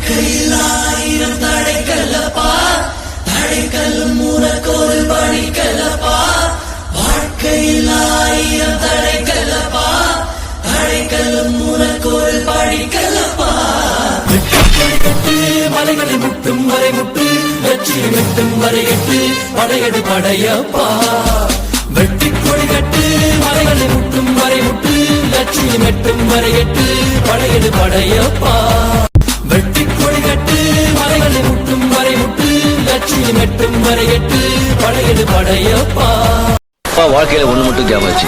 கையிலாயிரம் தடைக்கல்லப்பா, தடைக்கல்லும் உனக்கொரு படிக்கல்லப்பா. வாழ்க்கையில் ஆயிரம் தடைக்கல்லப்பா, தடைக்கல்லும் உனக்கொரு படிக்கல்லப்பா. வெற்றி மலைகளை முட்டும் வரை முட்டு, வெற்றியை எட்டும் வரை எட்டு, படையெடு படையப்பா. வெற்றி கொடி கட்டு மலைகளை முட்டும் வரை முட்டு, லட்சியம் எட்டும் வரை எட்டு, படையெடு படையப்பா. வெற்றி கொடி கட்டு மலைகளை முட்டும் வரை முட்டு, லட்சியம் எட்டும் வரை எட்டு, படையெடு படையப்பா. வாழ்க்கையில ஒண்ணு மட்டும் ஞாபகம் வச்சு,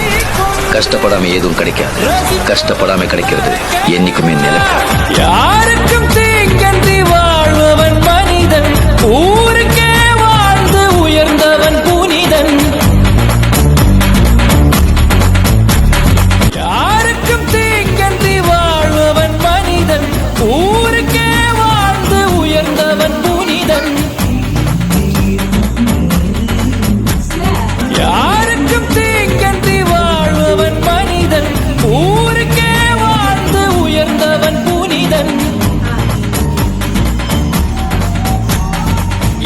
கஷ்டப்படாம எதுவும் கிடைக்காது, கஷ்டப்படாம கிடைக்கிறது என்னைக்குமே நிலைக்கும். யாருக்கும் தீங்கன்றி வாழ்பவன் மனிதன், ஊருக்கே வாழ்ந்து உயர்ந்தவன் புனிதன். யாருக்கும் தீங்கன்றி வாழ்பவன் மனிதன், ஊருக்கே வாழ்ந்து உயர்ந்தவன் புனிதன். யாருக்கும் தீங்கன்றி வாழ்பவன் மனிதன், ஊருக்கே வாழ்ந்து உயர்ந்தவன் புனிதன்.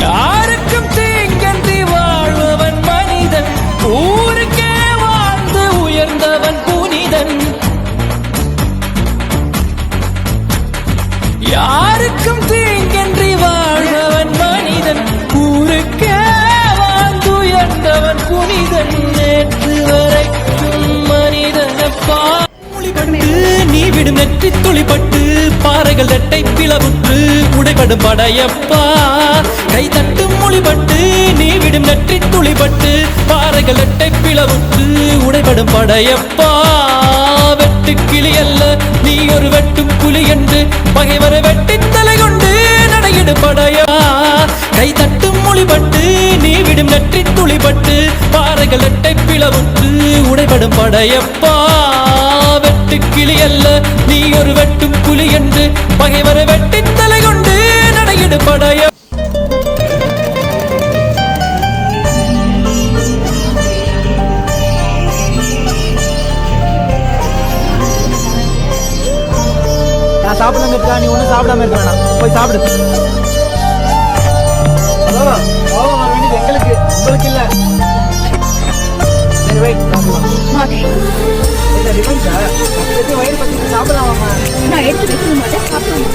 யாருக்கும் தீங்கன்றி வாழ்பவன் மனிதன், ஊருக்கே வாழ்ந்து உயர்ந்தவன் புனிதன். யாருக்கும் தீங்கன்றி வாழ்பவன் மனிதன், ஊருக்கே வாழ்ந்து உயர்ந்தவன் புனிதன். நேற்று வரைக்கும் மனிதனப்பா, நீ விடும் நெற்றி துளிப்பட்டு பாறைகள் ரெட்டை பிளவுற்று உடைபடும் படையப்பா. கை தட்டும் மொழிபட்டு நீ விடும் நெற்றி துளிப்பட்டு பாறைகள் ரெட்டை பிளவுற்று உடைபடும் படையப்பா. வெட்டு கிளி அல்ல நீ ஒரு வெட்டும் புலி என்று பகைவரை வெட்டி தலை கொண்டு நடையிடு படையா. கை தட்டும் மொழிபட்டு நீ விடும் நெற்றி துளிப்பட்டு பாறைகள் ரெட்டை பிளவுற்று உடைபடும் படையப்பா. வெட்டு கிளி அல்ல நீ ஒரு வெட்டும் புலி என்று பகைவரை வெட்டி தலை கொண்டு நடையிடு படைய. நான் சாப்பிடாம இருக்கா, நீ ஒன்றும் சாப்பிடாம இருக்க வேணாம், போய் சாப்பிடு. ஹலோ, கோவம் வர வேண்டியது எங்களுக்கு, உங்களுக்கு இல்லை. சரி வை, சாப்பிடலாம். இல்லை ரிவெஞ்சா, எடுத்து வயிறு பற்றி சாப்பிடலாமா? நான் எடுத்து வைக்க மாட்டேன், சாப்பிடலாம்.